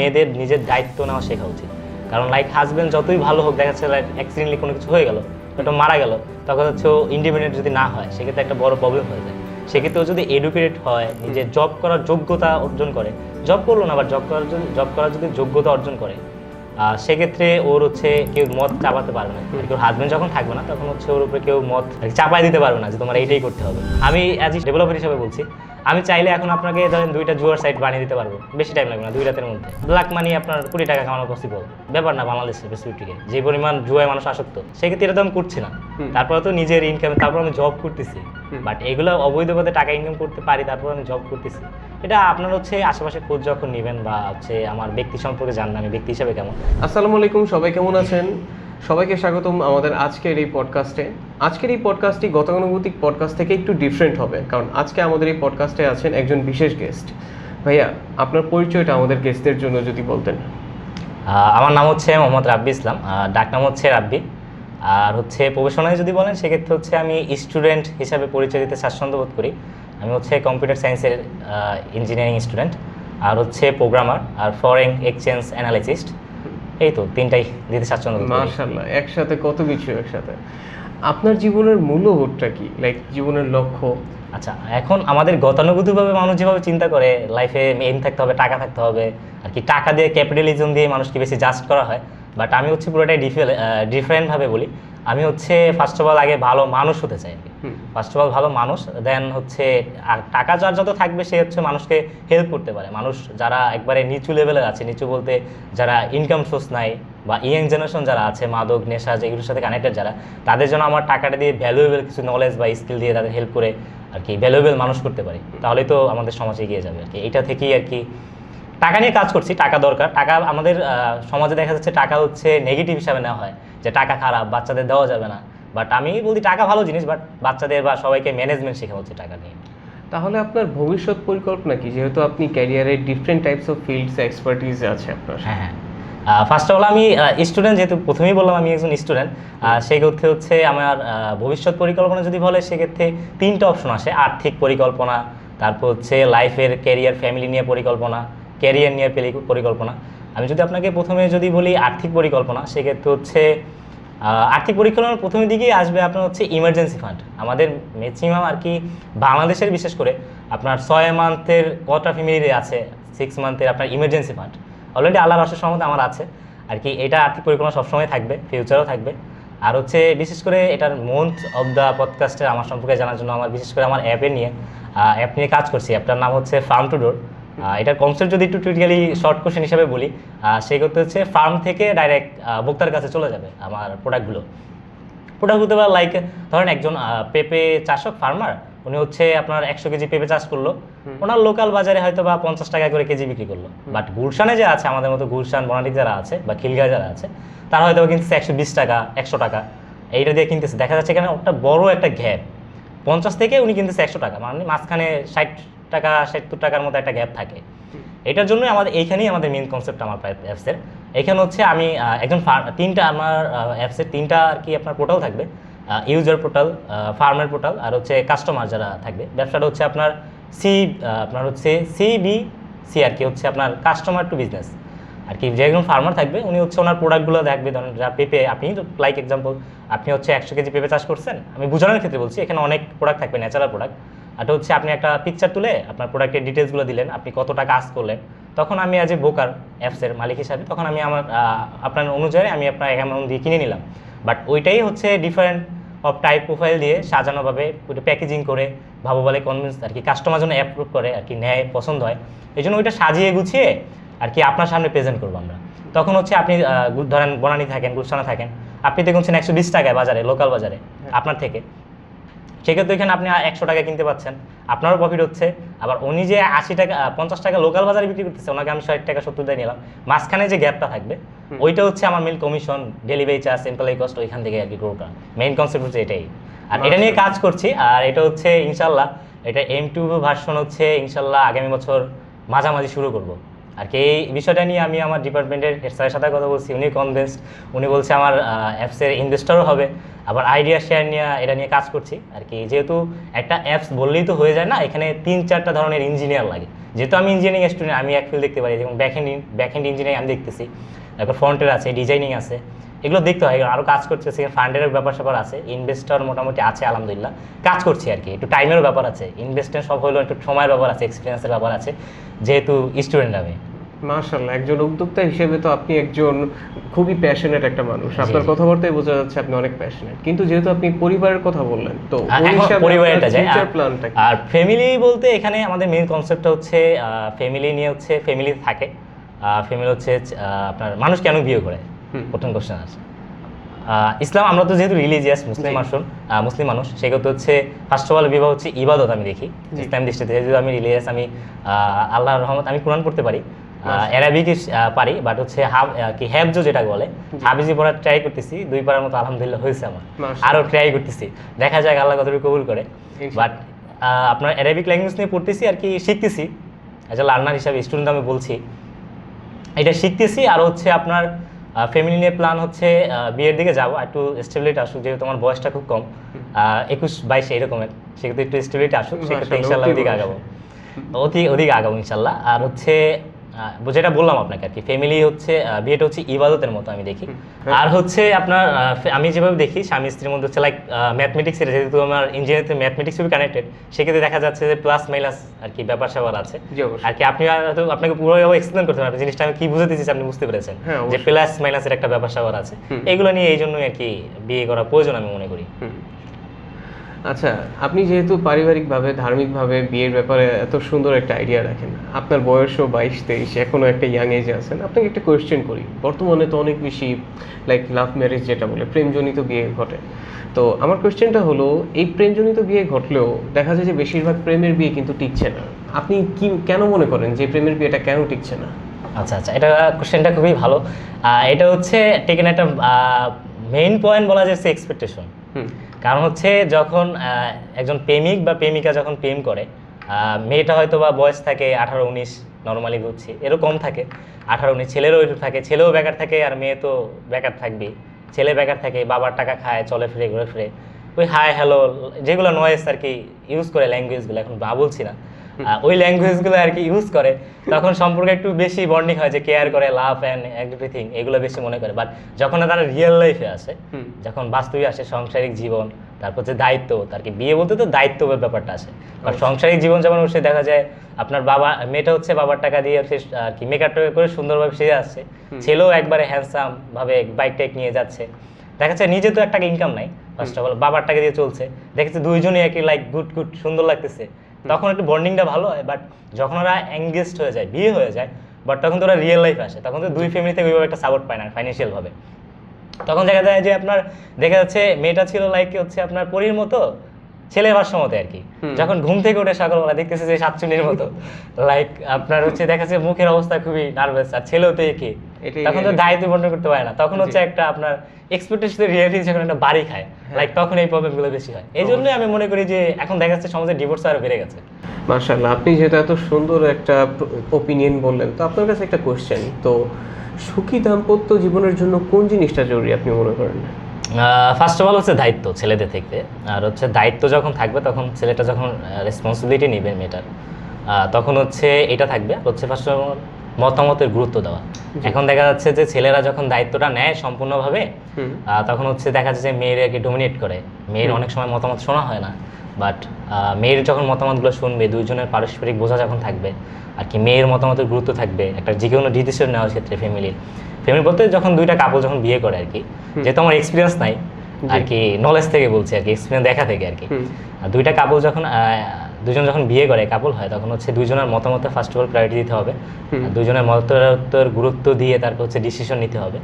মেয়েদের নিজের দায়িত্ব নেওয়া শেখা উচিত। কারণ লাইক হাজব্যান্ড যতই ভালো হোক, দেখা যাচ্ছে লাইক অ্যাক্সিডেন্টলি কোনো কিছু হয়ে গেল, ওটা মারা গেল, তখন হচ্ছে ও ইন্ডিপেন্ডেন্ট যদি না হয় সেক্ষেত্রে একটা বড় প্রবলেম হয়ে যায়। সেক্ষেত্রে ও যদি এডুকেটেড হয়, নিজের জব করার যোগ্যতা অর্জন করে, জব করলো না, আবার জব করার যদি যোগ্যতা অর্জন করে, সেক্ষেত্রে ওর হচ্ছে কেউ মত চাপাতে পারবে না। কেউ হাজব্যান্ড যখন থাকবে না তখন হচ্ছে ওর উপরে কেউ মত চাপাই দিতে পারবে না যে তোমার এইটাই করতে হবে। আমি অ্যাজ এ ডেভেলপার হিসেবে বলছি, আমি চাইলে এখন আপনাকে ধরেন 2টা জুয়ার সাইট বানিয়ে দিতে পারবো, বেশি টাইম লাগবে না, 2 রাতের মধ্যে। ব্ল্যাক মানি আপনার 20 টাকা কামানো পসিবল ব্যাপার না বাংলাদেশের স্পেসিফিকলি, যে পরিমাণ জুয়ায় মানুষ আসক্ত, সেক্ষেত্রে এটা তো আমি করছি না। তারপরে তো নিজের ইনকাম, তারপর আমি জব করতেছি, বাট এগুলো অবৈধ পথে টাকা ইনকাম করতে পারি, তারপর আমি জব করতেছি। এটা আপনার হচ্ছে আশেপাশে খোঁজ যখন নেবেন বা হচ্ছে আমার ব্যক্তি সম্পর্কে জানবেন, আমি ব্যক্তি হিসেবে কেমন। আসসালামু আলাইকুম, সবাই কেমন আছেন? সবাইকে স্বাগতম আমাদের আজকের এই পডকাস্টে। আজকের এই পডকাস্টটি গতানুগতিক পডকাস্ট থেকে একটু ডিফারেন্ট হবে, কারণ আজকে আমাদের এই পডকাস্টে আছেন একজন বিশেষ গেস্ট। ভাইয়া, আপনার পরিচয়টা আমাদের গেস্টদের জন্য যদি বলতেন। আমার নাম হচ্ছে মোহাম্মদ রাব্বি ইসলাম, ডাক নাম হচ্ছে রাব্বি। আর হচ্ছে প্রফেশনালি যদি বলেন সেক্ষেত্রে হচ্ছে আমি স্টুডেন্ট হিসাবে পরিচয় দিতে স্বাচ্ছন্দ্য বোধ করি। আমি হচ্ছে কম্পিউটার সায়েন্সের ইঞ্জিনিয়ারিং স্টুডেন্ট, আর হচ্ছে প্রোগ্রামার, আর ফরেন এক্সচেঞ্জ অ্যানালিস্ট। এই তো 3টাই দিতে স্বাচ্ছন্দ্য বোধ করি। মাশাআল্লাহ, একসাথে কত কিছু একসাথে। আপনার জীবনের মূল্যবোধটা কি, লাইক জীবনের লক্ষ্য? আচ্ছা, এখন আমাদের গতানুগতিকভাবে মানুষ যেভাবে চিন্তা করে লাইফে এম থাকতে হবে, টাকা থাকতে হবে, আর কি টাকা দিয়ে ক্যাপিটালিজম দিয়ে মানুষকে বেশি জাস্ট করা হয়। বাট আমি হচ্ছে পুরোটাই ডিফারেন্টভাবে বলি। আমি হচ্ছে ফার্স্ট অফ অল আগে ভালো মানুষ হতে চাই। ফার্স্ট অফ অল ভালো মানুষ, দেন হচ্ছে টাকা যার যত থাকবে সে হচ্ছে মানুষকে হেল্প করতে পারে। মানুষ যারা একবারে নিচু লেভেলের আছে, নিচু বলতে যারা ইনকাম সোর্স নাই বা ইয়াং জেনারেশন যারা আছে, মাদক নেশা যেগুলোর সাথে কানেক্টেড যারা, তাদের জন্য আমার টাকাটা দিয়ে ভ্যালুয়েবল কিছু নলেজ বা স্কিল দিয়ে তাদের হেল্প করে আর কি ভ্যালুয়েবল মানুষ করতে পারি, তাহলেই তো আমাদের সমাজ এগিয়ে যাবে আর কি। এটা থেকেই আর কি টাকা নিয়ে কাজ করছি। টাকা দরকার, টাকা আমাদের সমাজে দেখা যাচ্ছে টাকা হচ্ছে নেগেটিভ হিসাবে নেওয়া হয়, যে টাকা খারাপ, বাচ্চাদের দেওয়া যাবে না। বাট আমি বলছি টাকা ভালো জিনিস, বাট বাচ্চাদের বা সবাইকে ম্যানেজমেন্ট শেখা হচ্ছে টাকা নিয়ে। তাহলে আপনার ভবিষ্যৎ পরিকল্পনা কি, যেহেতু আপনি ক্যারিয়ারের different types of fields expertise আছে আপনার? হ্যাঁ, ফার্স্ট অফ অল আমি স্টুডেন্ট, যেহেতু প্রথমেই বললাম আমি একজন স্টুডেন্ট, সেক্ষেত্রে হচ্ছে আমার ভবিষ্যৎ পরিকল্পনা যদি বলে সেক্ষেত্রে 3টা অপশন আসে। আর্থিক পরিকল্পনা, তারপর হচ্ছে লাইফের ক্যারিয়ার ফ্যামিলি নিয়ে পরিকল্পনা, ক্যারিয়ার নিয়ে পরিকল্পনা। আমি যদি আপনাকে প্রথমে যদি বলি আর্থিক পরিকল্পনা, সেক্ষেত্রে হচ্ছে আর্থিক পরিকল্পনার প্রথমের দিকেই আসবে আপনার হচ্ছে ইমার্জেন্সি ফান্ড। আমাদের ম্যাক্সিমাম আর কি বাংলাদেশের বিশেষ করে আপনার 6 মান্থের কটা ফ্যামিলি আছে, 6 মান্থের আপনার ইমার্জেন্সি ফান্ড অলরেডি আল্লাহর রহমতে সম্মত আমার আছে আর কি। এটা আর্থিক পরিকল্পনা সবসময় থাকবে, ফিউচারও থাকবে। আর হচ্ছে বিশেষ করে এটার মন্থ অফ দ্য পডকাস্টে আমার সম্পর্কে জানার জন্য আমার বিশেষ করে আমার অ্যাপ নিয়ে কাজ করছি। অ্যাপটার নাম হচ্ছে ফার্ম টু ডোর। এটার কনসেপ্ট যদি একটু টিপিক্যালি শর্ট কোশ্চেন হিসাবে বলি, সেক্ষেত্রে হচ্ছে ফার্ম থেকে ডাইরেক্ট ভোক্তার কাছে চলে যাবে আমার প্রোডাক্টগুলো হতে পারে। লাইক ধরেন একজন পেঁপে চাষক ফার্মার, উনি হচ্ছে আপনার 100 কেজি পেঁপে চাষ করলো, ওনার লোকাল বাজারে হয়তো বা 50 টাকা করে কেজি বিক্রি করলো। বাট গুলশানে যে আছে, আমাদের মতো গুলশান বনানী যারা আছে বা খিলগাঁও যারা আছে, তারা হয়তো কিনতেছে 120 টাকা 100 টাকা এইটা দিয়ে কিনতেছে। দেখা যাচ্ছে এখানে একটা বড় একটা গ্যাপ, 50 থেকে উনি কিনতেছে 100 টাকা, মানে মাঝখানে 60 টাকা 70 টাকার মতো একটা গ্যাপ থাকে। এটার জন্যই এইখানেই আমাদের মেন কনসেপ্ট আমার অ্যাপসের। এখানে হচ্ছে আমি একজন আমার অ্যাপসের 3টা আর কি আপনার পোর্টাল থাকবে, ইউজার পোর্টাল, ফার্মার পোর্টাল, আর হচ্ছে কাস্টমার যারা থাকবে। ব্যবসাটা হচ্ছে আপনার CBC আর কি, হচ্ছে আপনার কাস্টমার টু বিজনেস আর কি। যে একজন ফার্মার থাকবে উনি হচ্ছে ওনার প্রোডাক্টগুলো দেখবে। ধরেন যা পেঁপে, আপনি তো লাইক এক্সাম্পল আপনি হচ্ছে 100 কেজি পেঁপে চাষ করছেন, আমি বোঝানোর ক্ষেত্রে বলছি, এখানে অনেক প্রোডাক্ট থাকবে, ন্যাচারাল প্রোডাক্ট। এটা হচ্ছে আপনি একটা পিকচার তুলে আপনার প্রোডাক্টের ডিটেলসগুলো দিলেন, আপনি কত টাকা আস্ক করলেন, তখন আমি অ্যাজ এ ব্রোকার অ্যাপসের মালিক হিসাবে তখন আমি আপনার অনুযায়ী আমি আপনার অ্যামাউন্ট দিয়ে কিনে নিলাম। বাট ওইটাই হচ্ছে ডিফারেন্ট অফ টাইপ প্রোফাইল দিয়ে সাজানোভাবে ওইটা প্যাকেজিং করে ভালো বলে কনভিন্স আর কি, কাস্টমার জন্য অ্যাপ্রুভ করে আর কি, নেয়, পছন্দ হয়, এই জন্য ওইটা সাজিয়ে গুছিয়ে আর কি আপনার সামনে প্রেজেন্ট করবো আমরা। তখন হচ্ছে আপনি ধরেন বনানী থাকেন, গুলশানে থাকেন, আপনি দেখুন 120 টাকায় বাজারে, লোকাল বাজারে আপনার থেকে, সেক্ষেত্রে এখানে আপনি 100 টাকা কিনতে পাচ্ছেন, আপনারও প্রফিট হচ্ছে। আবার উনি যে 80 টাকা 50 টাকা লোকাল বাজারে বিক্রি করতেছে, ওনাকে আমি 60 টাকা 70 টাকা নিলাম, মাঝখানে যে গ্যাপটা থাকবে ওইটা হচ্ছে আমার meal commission, delivery charge, employee cost, ওইখান থেকে আর কি গ্রোটা মেইন কনসেপ্ট হচ্ছে এটাই। আর এটা নিয়ে কাজ করছি। আর এটা হচ্ছে ইনশাল্লাহ এটা M2 ভার্সন হচ্ছে ইনশাল্লাহ আগামী বছর মাঝামাঝি শুরু করব আর কি। এই বিষয়টা নিয়ে আমি আমার ডিপার্টমেন্টের হেড স্যারের সাথে কথা বলছি, উনি কনভিন্সড, উনি বলছে আমার অ্যাপসের ইনভেস্টরও হবে, আবার আইডিয়া শেয়ার নিয়ে এটা নিয়ে কাজ করছি আর কি। যেহেতু একটা অ্যাপস বললেই তো হয়ে যায় না, এখানে 3-4টা ধরনের ইঞ্জিনিয়ার লাগে, যেহেতু আমি ইঞ্জিনিয়ারিং স্টুডেন্ট, আমি এক ফিল্ড দেখতে পারি, যেমন ব্যাকহ্যান্ড ইঞ্জিনিয়ারিং আমি দেখতেছি, তারপর ফ্রন্টের আছে, ডিজাইনিং আছে, এগুলো দেখতে হয়। আরও কাজ করতেছে, ফান্ডের ব্যাপার স্যাপার আছে, ইনভেস্টর মোটামুটি আছে আলহামদুলিল্লাহ, কাজ করছি আর কি। একটু টাইমেরও ব্যাপার আছে, ইনভেস্টমেন্ট সব হলেও একটু সময়ের ব্যাপার আছে, এক্সপিরিয়েন্সের ব্যাপার আছে, যেহেতু স্টুডেন্ট আমি। মাশাআল্লাহ, একজন উদ্যোক্তা হিসেবে তো আপনি একজন খুবই প্যাশনেট একটা মানুষ। আপনার কথাবার্তায় বোঝা যাচ্ছে আপনি অনেক প্যাশনেট। কিন্তু যেহেতু আপনি পরিবারের কথা বললেন, তো পরিবারটা যায় প্ল্যানটা কি? আর ফ্যামিলি বলতে এখানে আমাদের মেইন কনসেপ্টটা হচ্ছে ফ্যামিলি নিয়ে, হচ্ছে ফ্যামিলি থাকে। ফ্যামিলি হচ্ছে আপনার মানুষ কেন বিয়ে করে, প্রথম কোশ্চেন আছে। ইসলাম, আমরা তো যেহেতু রিলিজিয়াস মুসলিম মানুষ, সেক্ষেত্রে হচ্ছে ফার্স্ট অফ অল বিবাহ হচ্ছে ইবাদত আমি দেখি ইসলাম দৃষ্টিতে। যেহেতু আমি রিলিজিয়াস, আমি আল্লাহর রহমত, আমি কোরআন পড়তে পারি, অ্যারাবিক পারি, বাট হচ্ছে হ্যাবজো যেটা বলে, হাবিজি পড়ার ট্রাই করতেছি, 2 পারার মতো আলহামদুলিল্লাহ হয়েছে আমার, আরও ট্রাই করতেছি, দেখা যাক আল্লাহ কতটুকু কবুল করে। বাট আপনার অ্যারাবিক ল্যাঙ্গুয়েজ নিয়ে পড়তেছি আর কি, শিখতেছি অ্যাজ এ লার্নার হিসাবে, স্টুডেন্ট আমি বলছি, এটা শিখতেছি। আর হচ্ছে আপনার ফ্যামিলি নিয়ে প্ল্যান হচ্ছে বিয়ের দিকে যাবো, একটু স্টেবিলিটি আসুক, যেহেতু তোমার বয়সটা খুব কম, 21-22 এরকমের, সেক্ষেত্রে একটু স্টেবিলিটি আসুক, সেক্ষেত্রে ইনশাল্লাহ ওদিকে আগাবো ইনশাল্লাহ। আর হচ্ছে যেটা বললাম আপনাকে আর কি, ফ্যামিলি হচ্ছে বিয়েটা হচ্ছে ইবাদতের মতো আমি দেখি। আর হচ্ছে আপনার আমি যেভাবে দেখি স্বামী স্ত্রীর মধ্যে হচ্ছে লাইক ম্যাথমেটিক্স, যেহেতু আমার ইঞ্জিনিয়ারিং ম্যাথমেটিক্স খুবই কানেক্টেড, সেক্ষেত্রে দেখা যাচ্ছে যে প্লাস মাইনাস আর কি ব্যাপার স্যাপার আছে আর কি। আপনি হয়তো আপনাকে পুরোভাবে এক্সপ্লেন করতে পারবেন জিনিসটা আমি কি বুঝাতে চাইছি, আপনি বুঝতে পেরেছেন যে প্লাস মাইনাসের একটা ব্যাপার স্যাপার আছে। এগুলো নিয়ে এই জন্যই আর কি বিয়ে করা প্রয়োজন আমি মনে করি। আচ্ছা, আপনি যেহেতু পারিবারিকভাবে ধার্মিকভাবে বিয়ের ব্যাপারে এত সুন্দর একটা আইডিয়া রাখেন, আপনার বয়সও 22-23, এখনও একটা ইয়াং এজে আছেন, আপনাকে একটা কোয়েশ্চেন করি। বর্তমানে তো অনেক বেশি লাইক লাভ ম্যারেজ যেটা বলে, প্রেমজনিত বিয়ে ঘটে। তো আমার কোয়েশ্চেনটা হলো, এই প্রেমজনিত বিয়ে ঘটলেও দেখা যায় যে বেশিরভাগ প্রেমের বিয়ে কিন্তু টিকছে না। আপনি কি কেন মনে করেন যে প্রেমের বিয়েটা কেন টিকছে না? আচ্ছা, এটা কোশ্চেনটা খুবই ভালো। এটা হচ্ছে টেকেন একটা মেইন পয়েন্ট বলা যাচ্ছে এক্সপেকটেশন। কারণ হচ্ছে যখন একজন প্রেমিক বা প্রেমিকা যখন প্রেম করে, মেয়েটা হয়তো বা বয়স থাকে 18-19, নর্মালি বুঝছি এরকম থাকে 18-19, ছেলেরও একটু থাকে, ছেলেও বেকার থাকে আর মেয়ে তো বেকার থাকবেই। ছেলে বেকার থাকে, বাবার টাকা খায়, চলে ফিরে ঘুরে ফিরে, ওই হাই হ্যালো যেগুলো নয়েস আর কি ইউজ করে, ল্যাঙ্গুয়েজগুলো এখন বলছি না, ওই ল্যাঙ্গুয়েজগুলো আর কি ইউজ করে, তখন সম্পর্কে একটু বেশি বন্ডিং হয়, যে কেয়ার করে, লাভ অ্যান্ড এভরিথিং এগুলো বেশি মনে করে। বাট যখন তারা রিয়েল লাইফে আসে, যখন বাস্তবে আসে সাংসারিক জীবন, তারপর হচ্ছে দায়িত্ব, তার কি বিয়ে বলতে তো দায়িত্বের ব্যাপারটা আসে। বাট সাংসারিক জীবন যেমন সে দেখা যায় আপনার মেয়েটা হচ্ছে বাবার টাকা দিয়ে আর কি মেকআপ করে সুন্দরভাবে সেজে আসছে, ছেলেও একবারে হ্যান্ডসাম ভাবে বাইক টাইক নিয়ে যাচ্ছে, দেখা যাচ্ছে নিজে তো একটা ইনকাম নাই, ফার্স্ট অফ অল বাবার টাকা দিয়ে চলছে, দেখেছে দুইজনই আর কি লাইক গুড সুন্দর লাগতেছে, তখন একটু বন্ডিংটা ভালো হয়। বাট যখন ওরা এঙ্গেজড হয়ে যায়, বিয়ে হয়ে যায়, বাট তখন তো ওরা রিয়েল লাইফ আসে, তখন তো দুই ফ্যামিলি থেকে ওইভাবে একটা সাপোর্ট পায় না ফাইন্যান্সিয়ালভাবে। তখন দেখা যায় যে আপনার দেখা যাচ্ছে মেয়েটা ছিল লাইক হচ্ছে আপনার পরীর মতো, ছেলে ভাষ্য মতো আর কি, যখন ঘুম থেকে উঠে সকালবেলা দেখতেছে যে শাকচুনির মতো, লাইক আপনার হচ্ছে দেখা যাচ্ছে মুখের অবস্থা খুবই নার্ভাস, আর ছেলেও তো একই, তখন তো দায়িত্ব বন্টন করতে পারে না, তখন হচ্ছে একটা আপনার এক্সপেকটেশন রিয়েলিটি যখন একটা বাড়ি খায়, লাইক তখন এই প্রবলেমগুলো বেশি হয়। এই জন্যই আমি মনে করি যে এখন দেখা যাচ্ছে সমাজে ডিভোর্স আরও বেড়ে গেছে। মাশাআল্লাহ, আপনি যেহেতু এত সুন্দর একটা ওপিনিয়ন বললেন, তো আপনার কাছে একটা কোশ্চেন, তো সুখী দাম্পত্য জীবনের জন্য কোন জিনিসটা জরুরি আপনি মনে করেন? ফার্স্ট অফ অল হচ্ছে দায়িত্ব ছেলেদের থেকে, আর হচ্ছে দায়িত্ব যখন থাকবে তখন ছেলেটা যখন রেসপন্সিবিলিটি নেবে মেয়েটার, তখন হচ্ছে এটা থাকবে। হচ্ছে ফার্স্ট অফ অল মতামতের গুরুত্ব দেওয়া। এখন দেখা যাচ্ছে যে ছেলেরা যখন দায়িত্বটা নেয় সম্পূর্ণভাবে, তখন হচ্ছে দেখা যাচ্ছে যে মেয়েরাকে ডোমিনেট করে, মেয়ের অনেক সময় মতামত শোনা হয় না। বাট মেয়ের যখন মতামতগুলো শুনবে, দুইজনের পারস্পরিক বোঝা যখন থাকবে আর কি, মেয়ের মতামতের গুরুত্ব থাকবে একটা যে কোনো ডিসিশন নেওয়ার ক্ষেত্রে। ফ্যামিলি বলতে যখন দুইটা কাপল যখন বিয়ে করে আর কি, যেহেতু আমার এক্সপিরিয়েন্স নাই আর কি, নলেজ থেকে বলছি আর কি, এক্সপিরিয়েন্স দেখা থেকে আর কি, দুইটা কাপল যখন দুজন যখন বিয়ে করে কাপল হয়, তখন হচ্ছে দুইজনের মতামতে ফার্স্ট অফ অল প্রায়োরিটি দিতে হবে, দুইজনের মতামতের গুরুত্ব দিয়ে তারপর হচ্ছে ডিসিশন নিতে হবে,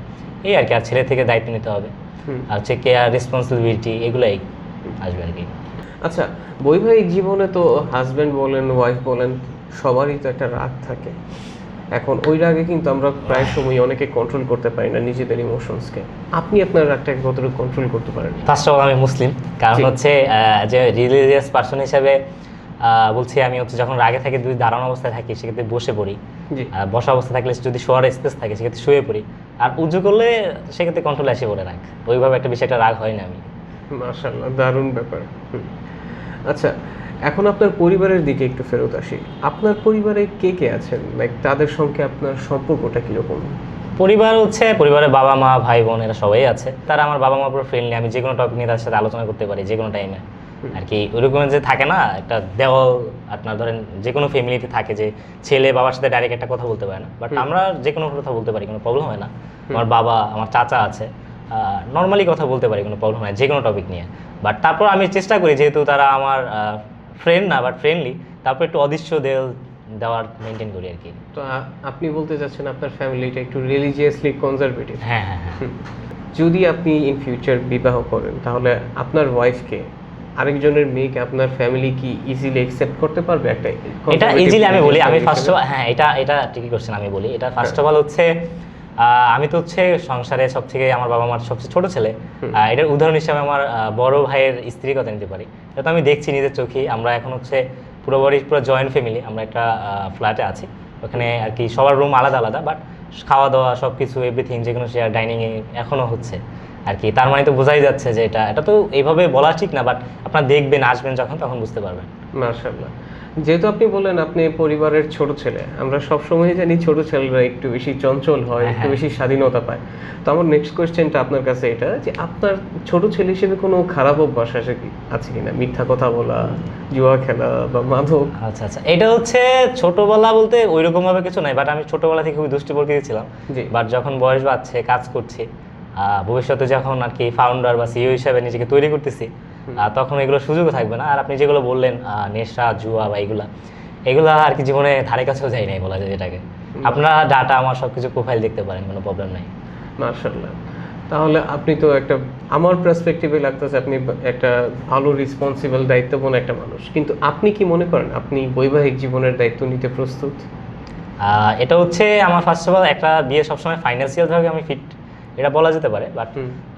এই আর কি। আর ছেলে থেকে দায়িত্ব নিতে হবে, আর হচ্ছে কেয়ার, রেসপন্সিবিলিটি এগুলোই আসবে আর কি। আচ্ছা, বৈবাহিক জীবনে তো হাজব্যান্ড বলেন, ওয়াইফ বলেন, সবারই তো একটা রাগ থাকে। এখন ওই রাগে কিন্তু আমরা প্রায় সময় অনেকে কন্ট্রোল করতে পারি না নিজেদের ইমোশনসকে। আপনি আপনার রাগটাকে কতটুকু কন্ট্রোল করতে পারেন? ফার্স্ট অফ অল আমি মুসলিম, কারণ হচ্ছে যে রিলিজিয়াস পার্সন হিসাবে বলছি, আমি হচ্ছে যখন রাগে থাকি, যদি দাঁড়ানো অবস্থায় থাকি সেক্ষেত্রে বসে পড়ি, বসা অবস্থা থাকলে যদি শোয়ার স্পেস থাকে সেক্ষেত্রে শুয়ে পড়ি, আর উঁচু করলে সেক্ষেত্রে কন্ট্রোল আসে পড়ে রাগ, ওইভাবে একটা বেশি একটা রাগ হয় না আমি। মাশাআল্লাহ, দারুণ ব্যাপার। আচ্ছা, এখন আপনার পরিবারের দিকে একটু ফেরত আসি। আপনার পরিবারে কে কে আছেন, লাইক তাদের সঙ্গে আপনার সম্পর্কটা কিরকম? পরিবার হচ্ছে পরিবারে বাবা মা ভাই বোন এরা সবাই আছে। তারা আমার বাবা মা পুরো ফ্রেন্ডলি, আমি যে কোনো টপিক নিয়ে তাদের সাথে আলোচনা করতে পারি যে কোনো টাইমে আর কি। ওইরকম যে থাকে না একটা দেওয়াল, আপনার ধরেন যে কোনো ফ্যামিলিতে থাকে যে ছেলে বাবার সাথে ডাইরেক্ট একটা কথা বলতে পারে না, বাট আমরা যে কোনো কথা বলতে পারি, কোনো প্রবলেম হয় না। আমার বাবা আমার চাচা আছে, নর্মালি কথা বলতে পারি, কোনো প্রবলেম হয় না যে কোনো টপিক নিয়ে। বাট তারপর আমি চেষ্টা করি, যেহেতু তারা আমার ফ্রেন্ড না বাট ফ্রেন্ডলি, তারপর একটু অদৃশ্য দেওয়ার মেনটেন করি আর কি। তো আপনি বলতে চাচ্ছেন আপনার ফ্যামিলিটা একটু রিলিজিয়াসলি কনজারভেটিভ। হ্যাঁ হ্যাঁ হ্যাঁ। যদি আপনি ইন ফিউচার বিবাহ করেন, তাহলে আপনার ওয়াইফকে, আরেকজনের মেয়েকে আপনার ফ্যামিলি কি ইজিলি অ্যাকসেপ্ট করতে পারবে? একটা এটা ইজিলি আমি বলি, আমি ফার্স্ট অফ হ্যাঁ এটা ঠিকই করছেন, আমি বলি এটা ফার্স্ট অফ অল হচ্ছে আমি তো হচ্ছে সংসারে সব থেকে আমার বাবা মার সবচেয়ে ছোট ছেলে। এটার উদাহরণ হিসাবে আমার বড় ভাইয়ের স্ত্রীর কথা নিতে পারি। এটা তো আমি দেখছি নিজের চোখেই। আমরা এখন হচ্ছে পুরো জয়েন্ট ফ্যামিলি, আমরা একটা ফ্ল্যাটে আছি। ওখানে আর কি সবার রুম আলাদা আলাদা, বাট খাওয়া দাওয়া সব কিছু এভরিথিং যেগুলো শেয়ার ডাইনিংয়ে এখনও হচ্ছে আর কি। তার মানে তো বোঝাই যাচ্ছে যে এটা তো এইভাবে বলা ঠিক না, বাট আপনারা দেখবেন আসবেন যখন তখন বুঝতে পারবেন। মাশাআল্লাহ। যেহেতু আপনি বললেন আপনি পরিবারের ছোট ছেলে, আমরা সবসময় জানি ছোট ছেলেরা একটু বেশি চঞ্চল হয়, একটু বেশি স্বাধীনতা পায়। তো আমার নেক্সট কোয়েশ্চেনটা আপনার কাছে এটা, যে আপনার ছোট ছেলে হিসেবে কোনো খারাপ অভ্যাস আছে কিনা? মিথ্যা কথা বলা, জুয়া খেলা বা মাদক? আচ্ছা আচ্ছা, এটা হচ্ছে ছোটবেলা বলতে ওইরকম ভাবে কিছু নাই, বাট আমি ছোটবেলা থেকে খুবই দুষ্টি প্রকৃতি ছিলাম। জি। বাট যখন বয়স বাড়ছে, কাজ করছি, ভবিষ্যতে যখন আর কি ফাউন্ডার বা সিইও হিসাবে নিজেকে তৈরি করতেছি, তখন এগুলো সুযোগও থাকবে না। আর আপনি যেগুলো বললেন নেশা জুয়া বা এগুলা আর কি জীবনে ধারে কাছেও যাই নাই বলা যায় যেটাকে। আপনারা ডাটা আমার সবকিছু প্রোফাইল দেখতে পারেন, কোনো প্রবলেম নাই। মাশাআল্লাহ। তাহলে আপনি তো একটা, আমার পার্সপেক্টিভে লাগতেছে আপনি একটা ভালো রেসপন্সিবল দায়িত্ববান একটা মানুষ। কিন্তু আপনি কি মনে করেন আপনি বৈবাহিক জীবনের দায়িত্ব নিতে প্রস্তুত? এটা হচ্ছে আমার ফার্স্ট অফ অল একটা বিয়ে সবসময় ফাইন্যান্সিয়ালভাবে আমি ফিট, এটা বলা যেতে পারে। বাট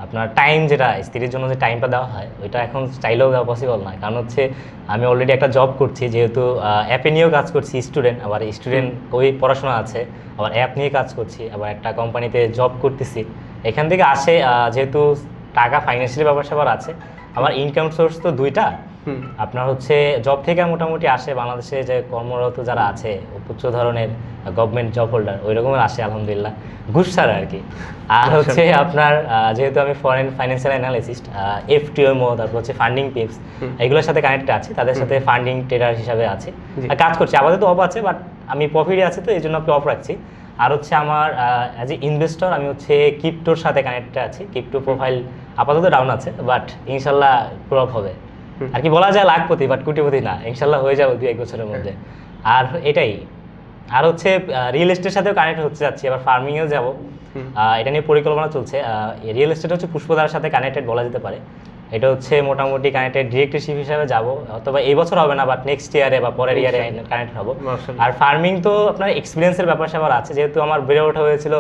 আপনার টাইম, যেটা স্ত্রীর জন্য যে টাইমটা দেওয়া হয়, ওইটা এখন চাইলেও দেওয়া পসিবল নয়। কারণ হচ্ছে আমি অলরেডি একটা জব করছি, যেহেতু অ্যাপে নিয়েও কাজ করছি, স্টুডেন্ট আবার স্টুডেন্ট ওই পড়াশোনা আছে, আবার অ্যাপ নিয়ে কাজ করছি, আবার একটা কোম্পানিতে জব করতেছি। এখান থেকে আসে যেহেতু টাকা, ফাইন্যান্সিয়াল ব্যাপার স্যাপার আছে। আমার ইনকাম সোর্স তো দুইটা। আপনার হচ্ছে জব থেকে মোটামুটি আসে, বাংলাদেশে যে কর্মরত যারা আছে উচ্চ ধরনের গভর্নমেন্ট জব হোল্ডার ওই রকমের আসে আলহামদুলিল্লাহ, ঘুষ ছাড়া আর কি। আর হচ্ছে আপনার যেহেতু আমি ফরেন ফাইন্যান্সিয়াল অ্যানালিস্ট, এফটিএমও, তারপর হচ্ছে ফান্ডিং টিপস, এগুলোর সাথে কানেক্টেড আছি, তাদের সাথে ফান্ডিং ট্রেডার হিসাবে আছি, কাজ করছি। আপাতত অফ আছে, বাট আমি প্রফিটে আছি, তো এই জন্য আপনি অফ রাখছি। আর হচ্ছে আমার অ্যাজ এ ইনভেস্টর আমি হচ্ছে ক্রিপ্টোর সাথে কানেক্টেড আছি। ক্রিপ্টো প্রোফাইল আপাতত ডাউন আছে, বাট ইনশাল্লাহ পুরো হবে আর কি। বলা যায় লাখপতি, বাট কোটিপতি না, ইনশাল্লাহ হয়ে যাবে 2-1 বছরের মধ্যে। আর এটাই। আর হচ্ছে রিয়েল এস্টেটের সাথেও কানেক্ট হতে যাচ্ছি, আবার ফার্মিংয়েও যাব, এটা নিয়ে পরিকল্পনা চলছে। রিয়েল এস্টেট হচ্ছে পুষ্পধারার সাথে কানেক্টেড বলা যেতে পারে। এটা হচ্ছে মোটামুটি কানেক্টেড ডিরেক্টরশিপ হিসাবে যাব, অথবা এই বছর হবে না, বাট নেক্সট ইয়ারে বা পরের ইয়ারে কানেক্ট হবো। আর ফার্মিং তো আপনার এক্সপিরিয়েন্সের ব্যাপার স্যাপার আছে, যেহেতু আমার বেড়ে ওঠা হয়েছিল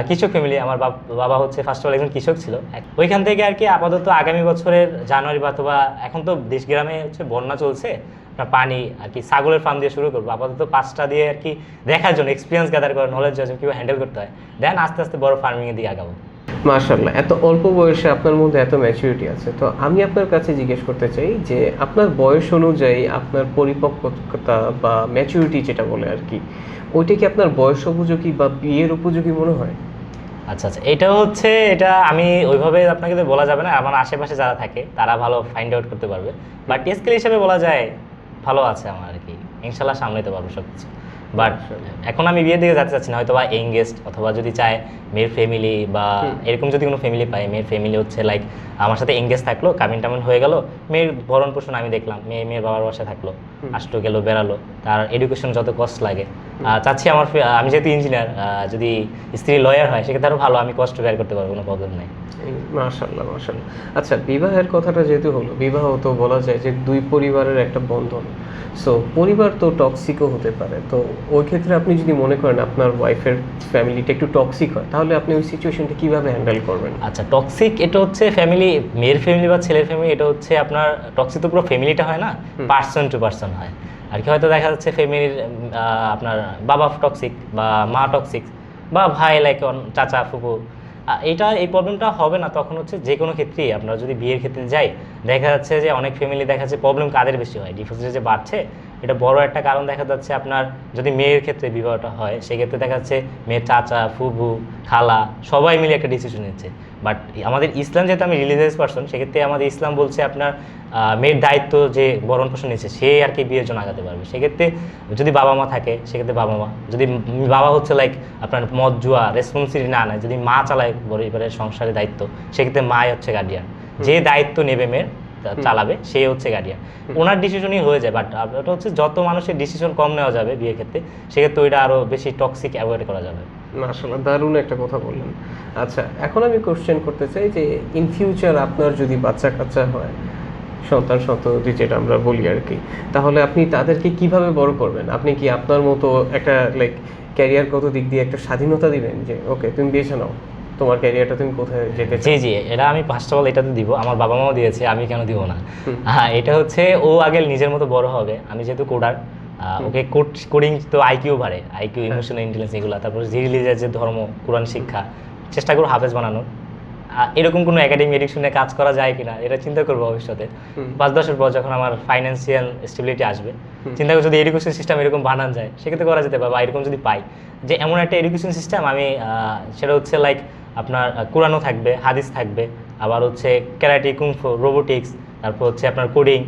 কৃষক ফ্যামিলি। আমার বাবা হচ্ছে ফার্স্ট অফ অল একজন কৃষক ছিল। ওইখান থেকে আর কি আপাতত আগামী বছরের জানুয়ারি বা অথবা, এখন তো দেশ গ্রামে হচ্ছে বন্যা চলছে, আপনার পানি আর কি, ছাগলের ফার্ম দিয়ে শুরু করবো আপাতত 5টা দিয়ে আর কি, দেখার জন্য, এক্সপিরিয়েন্স গ্যাদার করার, নলেজ আছে কীভাবে হ্যান্ডেল করতে হয়, দেন আস্তে আস্তে বড় ফার্মিংয়ের দিকে আগাবো। মাশাআল্লাহ, এত অল্প বয়সে আপনার মধ্যে এত ম্যাচুরিটি আছে। তো আমি আপনার কাছে জিজ্ঞেস করতে চাই যে আপনার বয়স অনুযায়ী আপনার পরিপক্কতা বা ম্যাচুরিটি যেটা বলে আর কি, ওইটা কি আপনার বয়স উপযোগী বা বিয়ের উপযোগী মনে হয়? আচ্ছা আচ্ছা, এটা আমি ওইভাবে আপনাকে তো বলা যাবে না। আমার আশেপাশে যারা থাকে তারা ভালো ফাইন্ড আউট করতে পারবে, বাট স্কিল হিসেবে বলা যায় ভালো আছে আমার আর কি, ইনশাল্লাহ সামলাতে পারবো সব কিছু। বাট এখন আমি বিয়ের দিকে যেতে চাচ্ছি না, হয়তো বা এঙ্গেজড, অথবা যদি চায় মেয়ের ফ্যামিলি বা এরকম যদি কোনো ফ্যামিলি পাই, মেয়ের ফ্যামিলি হচ্ছে লাইক আমার সাথে এঙ্গেজ থাকলো, কামিন টামিন হয়ে গেল, মেয়ের ভরণ পোষণ আমি দেখলাম, মেয়ের বাবার বাসায় থাকলো, আসলো গেলো বেড়ালো, তার এডুকেশন যত কষ্ট লাগে চাচ্ছি আমি যেহেতু ইঞ্জিনিয়ার, যদি স্ত্রী লয়ার হয় সেক্ষেত্রে আরও ভালো, আমি কষ্ট বের করতে পারবো, কোনো প্রবলেম নেই। মাশাআল্লাহ মাশাআল্লাহ। আচ্ছা, বিবাহের কথাটা যেহেতু হলো, বিবাহ তো বলা যায় যে দুই পরিবারের একটা বন্ধন। সো পরিবার তো টক্সিকও হতে পারে। তো ওই ক্ষেত্রে আপনি যদি মনে করেন আপনার ওয়াইফের ফ্যামিলিটা একটু টক্সিক হয়, তাহলে আপনি ওই সিচুয়েশনটা কিভাবে হ্যান্ডেল করবেন? আচ্ছা, টক্সিক এটা হচ্ছে ফ্যামিলি, মেয়ের ফ্যামিলি বা ছেলের ফ্যামিলি, এটা হচ্ছে আপনার টক্সিক তো পুরো ফ্যামিলিটা হয় না, পার্সন টু পার্সন হয় আর কি। হয়তো দেখা যাচ্ছে ফ্যামিলির আপনার বাবা টক্সিক বা মা টক্সিক বা ভাই, লাইক চাচা ফুপু, এই প্রবলেমটা হবে না তখন হচ্ছে যে কোনো ক্ষেত্রেই আপনারা যদি বিয়ের ক্ষেত্রে যাই, দেখা যাচ্ছে যে অনেক ফ্যামিলি দেখা যাচ্ছে প্রবলেম কাদের বেশি হয়, ডিভোর্সের যে বাড়ছে এটা বড় একটা কারণ দেখা যাচ্ছে আপনার যদি মেয়ের ক্ষেত্রে বিবাহটা হয় সেক্ষেত্রে দেখা যাচ্ছে মেয়ের চাচা, ফুবু, খালা সবাই মিলে একটা ডিসিশন নিচ্ছে। বাট আমাদের ইসলাম, যেহেতু আমি রিলিজিয়াস পার্সন, সেক্ষেত্রে আমাদের ইসলাম বলছে আপনার মেয়ের দায়িত্ব যে ভরণ পোষণ নিচ্ছে সে আর কি বিয়ের জন্য আগাতে পারবে। সেক্ষেত্রে যদি বাবা মা থাকে সেক্ষেত্রে বাবা মা, যদি বাবা হচ্ছে লাইক আপনার মদ জুয়া রেসপন্সিবিলিটি না নেয়, যদি মা চালায় পরিবারের সংসারের দায়িত্ব, সেক্ষেত্রে মাই হচ্ছে গার্ডিয়ান, যে দায়িত্ব নেবে মেয়ের চালাবে সে হচ্ছে গার্ডিয়ান, ওনার ডিসিশনই হয়ে যায়। বাট ওটা হচ্ছে যত মানুষের ডিসিশন কম নেওয়া যাবে বিয়ের ক্ষেত্রে সেক্ষেত্রে ওইটা আরও বেশি টক্সিক অ্যাভয়েড করা যাবে। মাশাআল্লাহ, দারুণ একটা কথা বললেন। আচ্ছা, এখন আমি কোশ্চেন করতে চাই যে ইন ফিউচার আপনার যদি বাচ্চা কাচ্চা হয়, সন্তান সন্ততি যেটা আমরা বলি আর কি, তাহলে আপনি তাদেরকে কিভাবে বড় করবেন? আপনি কি আপনার মতো একটা লাইক ক্যারিয়ারগত দিক দিয়ে একটা স্বাধীনতা দিবেন যে ওকে তুমি বেছে নাও তোমার ক্যারিয়ারটা তুমি কোথায় যেতে চাও? জি জি, এটা আমি ফার্স্ট অফ অল এটা তো দিব, আমার বাবা মাও দিয়েছে, আমি কেন দিব না। হ্যাঁ, এটা হচ্ছে ও আগে নিজের মতো বড় হবে। আমি যেহেতু কোডার, ওকে কোডিং তো আইকিউ বাড়ে, আইকিউ, ইমোশনাল ইন্টেলিজেন্স এগুলো, তারপর রিলিজিয়াস যে ধর্ম, কোরআন শিক্ষা, চেষ্টা করবো হাফেজ বানানোর। এরকম কোনো একাডেমি এডিকশনে কাজ করা যায় কিনা এটা চিন্তা করবো ভবিষ্যতে 5-10 পর যখন আমার ফাইন্যান্সিয়াল স্টেবিলিটি আসবে। চিন্তা করবো যদি এডুকেশন সিস্টেম এরকম বানানো যায় সেক্ষেত্রে করা যেতে পারে, বা এরকম যদি পাই যে এমন একটা এডুকেশন সিস্টেম আমি সেটা হচ্ছে লাইক আপনার কোরআনও থাকবে, হাদিস থাকবে, আবার হচ্ছে ক্যারাটে, কুংফু, রোবোটিক্স, তারপর হচ্ছে আপনার কোডিং,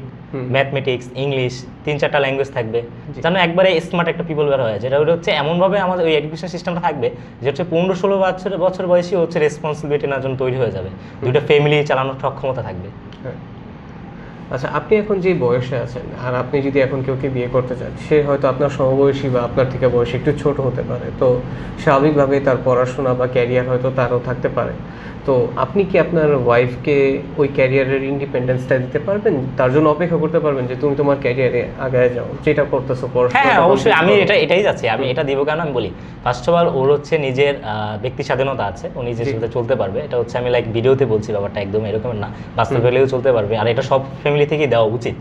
ম্যাথমেটিক্স, ইংলিশ, 3-4টা ল্যাঙ্গুয়েজ থাকবে, যেন একবারে স্মার্ট একটা পিপল বের হয়। যেটা হচ্ছে এমনভাবে আমাদের ওই এডুকেশন সিস্টেমটা থাকবে যে হচ্ছে 15-16 বছর বয়সী হচ্ছে রেসপন্সিবিলিটি নেওয়ার জন্য তৈরি হয়ে যাবে, দুইটা ফ্যামিলি চালানোর সক্ষমতা থাকবে। আচ্ছা, আপনি এখন যে বয়সে আছেন আর আপনি যদি এখন কেউকে বিয়ে করতে চান, সে হয়তো আপনার সমবয়সী বা আপনার থেকে বয়সে একটু ছোট হতে পারে, তো স্বাভাবিকভাবে তার পড়াশোনা বা ক্যারিয়ার হয়তো তারও থাকতে পারে। তো আপনি কি আপনার ওয়াইফকে ওই ক্যারিয়ারের ইন্ডিপেন্ডেন্সটা দিতে পারবেন? তার জন্য অপেক্ষা করতে পারবেন যে তুমি তোমার ক্যারিয়ারে আগায় যাও, যেটা করতেছো হ্যাঁ অবশ্যই, আমি এটাই যাচ্ছি। আমি এটা দিব কেন আমি বলি, ফার্স্ট অফ অল ওর হচ্ছে নিজের ব্যক্তি স্বাধীনতা আছে, ও নিজের সাথে চলতে পারবে। এটা হচ্ছে আমি লাইক ভিডিওতে বলছি, ব্যাপারটা একদম এরকম না, বাস্তবেও চলতে পারবে। আর এটা সব ফ্যামিলি থেকেই দেওয়া উচিত,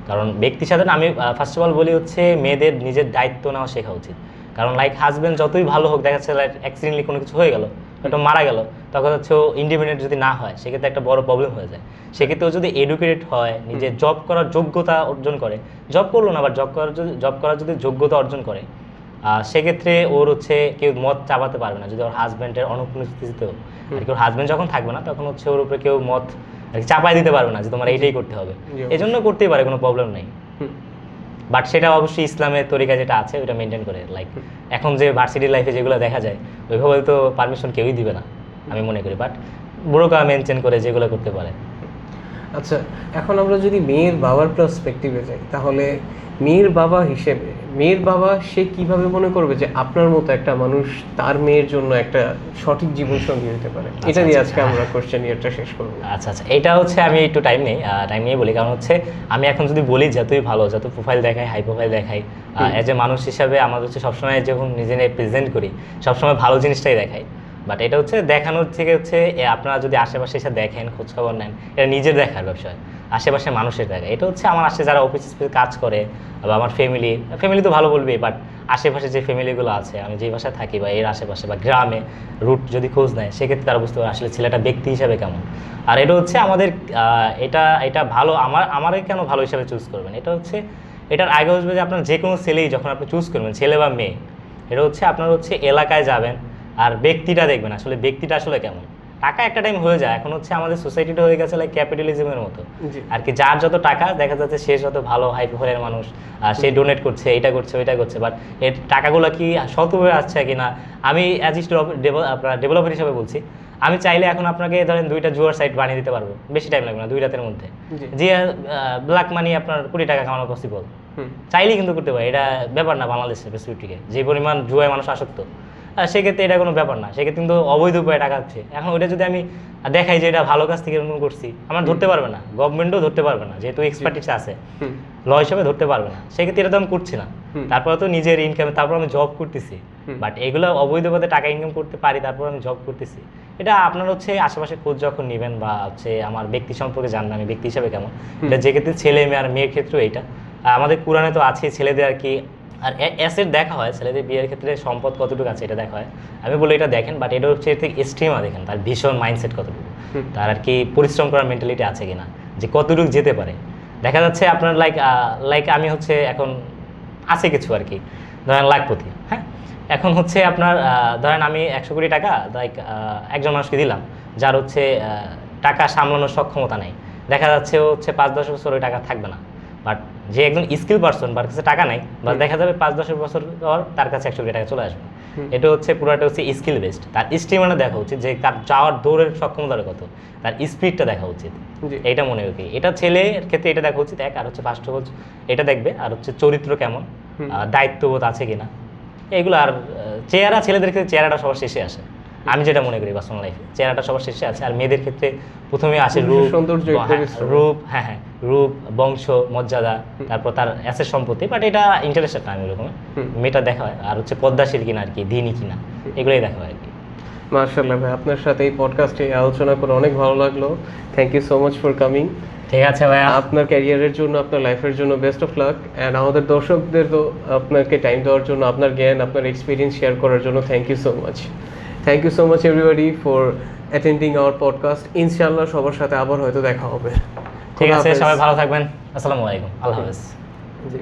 কারণ ব্যক্তি স্বাধীন। আমি ফার্স্ট অফ অল বলি হচ্ছে মেয়েদের নিজের দায়িত্ব নেওয়া শেখা উচিত। কারণ লাইক হাজব্যান্ড যতই ভালো হোক, দেখা যাচ্ছে লাইক অ্যাক্সিডেন্টলি কোনো কিছু হয়ে গেল, হয়তো মারা গেল, তখন হচ্ছে ও ইন্ডিপেন্ডেন্ট যদি না হয় সেক্ষেত্রে একটা বড় প্রবলেম হয়ে যায়। সেক্ষেত্রে ও যদি এডুকেটেড হয়, নিজের জব করার যোগ্যতা অর্জন করে, জব করলো না, আবার জব করার যদি যোগ্যতা অর্জন করে, সেক্ষেত্রে ওর হচ্ছে কেউ মত চাপাতে পারবে না। যদি ওর হাজব্যান্ডের অনুপস্থিতিতেও আর কি, ওর হাজব্যান্ড যখন থাকবে না তখন হচ্ছে ওর উপরে কেউ মত চাপাই দিতে পারবে না যে তোমার এইটাই করতে হবে, এই জন্য করতেই পারে, কোনো প্রবলেম নেই। বাট সেটা অবশ্যই ইসলামের তরিকা যেটা আছে ওইটা মেনটেন করে। লাইক এখন যে ভার্সিটি লাইফে যেগুলো দেখা যায় ওইভাবে তো পারমিশন কেউই দিবে না আমি মনে করি, বাট বুড়োকা মেনটেন করে যেগুলো করতে পারে। আচ্ছা, এখন আমরা যদি মেয়ের বাবার পার্সপেক্টিভে যাই, তাহলে মেয়ের বাবা হিসেবে মেয়ের বাবা সে কিভাবে মনে করবে যে আপনার মতো একটা মানুষ তার মেয়ের জন্য একটা সঠিক জীবনসঙ্গী হতে পারে? এটা দিয়ে আজকে আমরা কোশ্চেন ইয়ারটা শেষ করব। আচ্ছা, এটা হচ্ছে আমি একটু টাইম নিয়ে বলি, কারণ হচ্ছে আমি এখন যদি বলি যতই ভালো, যত প্রোফাইল দেখাই, হাই প্রোফাইল দেখাই, অ্যাজ এ মানুষ হিসাবে আমাদের হচ্ছে সবসময় যখন নিজেকে প্রেজেন্ট করি সবসময় ভালো জিনিসটাই দেখাই। বাট এটা হচ্ছে দেখানোর থেকে হচ্ছে আপনারা যদি আশেপাশে এসে দেখেন, খোঁজখবর নেন, এটা নিজের দেখার বিষয়, আশেপাশে মানুষের দেখা। এটা হচ্ছে আমার আশে যারা অফিস কাজ করে বা আমার ফ্যামিলি তো ভালো বলবেই, বাট আশেপাশে যে ফ্যামিলিগুলো আছে, আমি যে বাসায় থাকি বা এর আশেপাশে বা গ্রামে রুট যদি খোঁজ নেয় সেক্ষেত্রে তারা বুঝতে পারে আসলে ছেলেটা ব্যক্তি হিসাবে কেমন। আর এটা হচ্ছে আমাদের এটা ভালো, আমারে কেন ভালো হিসাবে চুজ করবেন, এটা হচ্ছে এটার আগে আসবে যে আপনার যে কোনো ছেলেই যখন আপনি চুজ করবেন, ছেলে বা মেয়ে, এটা হচ্ছে আপনার হচ্ছে এলাকায় যাবেন আর ব্যক্তিটা দেখবেন আসলে ব্যক্তিটা আসলে কেমন। টাকা একটা টাইম হয়ে যায়, এখন হচ্ছে আমাদের সোসাইটিটা হয়ে গেছে লাইক ক্যাপিটালিজমের মতো আর কি, যার যত টাকা দেখা যাচ্ছে সে যত ভালো হাই প্রোফাইলের মানুষ, সে ডোনেট করছে, এটা করছে ওইটা করছে। বাট এর টাকাগুলো কি সতভাবে আসছে কি না, আমি অ্যাজ আপনার ডেভেলপার হিসাবে বলছি, আমি চাইলে এখন আপনাকে ধরেন 2টা জুয়ার সাইট বানিয়ে দিতে পারবো, বেশি টাইম লাগবে না, 2 রাতের মধ্যে, যে ব্ল্যাক মানি আপনার কোটি টাকা কামানো পসিবল, চাইলেই কিন্তু করতে পারে। এটা ব্যাপার না বাংলাদেশের স্পেসিফিকে যে পরিমাণ জুয়ায় মানুষ আসক্ত, সেক্ষেত্রে এটা কোনো ব্যাপার না, সেক্ষেত্রে কিন্তু অবৈধ উপায়ে টাকা হচ্ছে। এখন ওইটা যদি আমি দেখাই যে এটা ভালো কাজ থেকে এরকম করছি, আমার ধরতে পারবে না, গভর্নমেন্টও ধরতে পারবে না, যেহেতু এক্সপার্টিস আছে ল হিসাবে ধরতে পারবে না, সেক্ষেত্রে এটা তো আমি করছি না। তারপরে তো নিজের ইনকামে তারপর আমি জব করতেছি, বাট এগুলো অবৈধ পথে টাকা ইনকাম করতে পারি, তারপর আমি জব করতেছি। এটা আপনার হচ্ছে আশেপাশে খোঁজ যখন নেবেন বা হচ্ছে আমার ব্যক্তি সম্পর্কে জানবেন আমি ব্যক্তি হিসাবে কেমন, এটা যে ক্ষেত্রে ছেলে মেয়ে আর মেয়ের ক্ষেত্রেও এইটা আমাদের কোরআনে তো আছে ছেলেদের আর কি আর অ্যাসেট দেখা হয় ছেলেদের বিয়ের ক্ষেত্রে সম্পদ কতটুকু আছে এটা দেখা হয়। আমি বলি এটা দেখেন, বাট এটা হচ্ছে এর থেকে এক্সট্রিমা দেখেন তার ভীষণ মাইন্ডসেট কতটুকু, তার আর কি পরিশ্রম করার মেন্টালিটি আছে কিনা, যে কতটুকু যেতে পারে। দেখা যাচ্ছে আপনার লাইক আমি হচ্ছে এখন আছে কিছু আর কি, ধরেন লাখপতি, হ্যাঁ, এখন হচ্ছে আপনার ধরেন আমি 100 কোটি টাকা লাইক একজন মানুষকে দিলাম, যার হচ্ছে টাকা সামলানোর সক্ষমতা নেই। দেখা যাচ্ছে ও হচ্ছে 5-10 বছর ওই টাকা থাকবে না। বাট যে একজন স্কিল পারসন, তার কাছে টাকা নাই, বা দেখা যাবে 5-10 বছর পর তার কাছে 100 কোটি টাকা চলে আসবে। এটা হচ্ছে পুরোটা হচ্ছে স্কিল বেসড। তার স্ট্রিমানে দেখা উচিত যে তার যাওয়ার দৌড়ের সক্ষমতাটা কত, তার স্পিডটা দেখা উচিত, এইটা মনে করি। এটা ছেলের ক্ষেত্রে এটা দেখা উচিত, আর হচ্ছে ফার্স্ট অফ অল এটা দেখবে, আর হচ্ছে চরিত্র কেমন, দায়িত্ববোধ আছে কিনা, এগুলো। আর চেহারা, ছেলেদের ক্ষেত্রে চেহারাটা সবার শেষে আসে, আমি যেটা মনে করি পার্সোনাল লাইফে চেহারাটা সবার শেষে আছে। আর মেয়েদের ক্ষেত্রে প্রথমে আসে রূপ, সৌন্দর্য, রূপ, হ্যাঁ, রূপ, বংশ, মর্যাদা, তারপর তার অ্যাসেট সম্পত্তি। বাট এটা ইন্টারেস্টেড না আমি এরকম, মেয়েটা দেখা হয়। আর হচ্ছে পদ্মাশীল কিনা আর কি, দিনই কিনা, এগুলোই দেখা হয় আর কি। মাশাআল্লাহ ভাই, আপনার সাথে এই পডকাস্টে আলোচনা করে অনেক ভালো লাগলো। Thank you so much for coming. ঠিক আছে ভাইয়া, আপনার ক্যারিয়ারের জন্য, আপনার লাইফের জন্য বেস্ট অফ লাক। অ্যান্ড আমাদের দর্শকদের তো আপনাকে টাইম দেওয়ার জন্য, আপনার জ্ঞান, আপনার এক্সপিরিয়েন্স শেয়ার করার জন্য thank you so much. Thank you so much everybody for attending our podcast. ইনশাআল্লাহ সবার সাথে আবার হয়তো দেখা হবে। ঠিক আছে, সবাই ভালো থাকবেন। আসসালামু আলাইকুম, আল্লাহ হাফেজ। জি।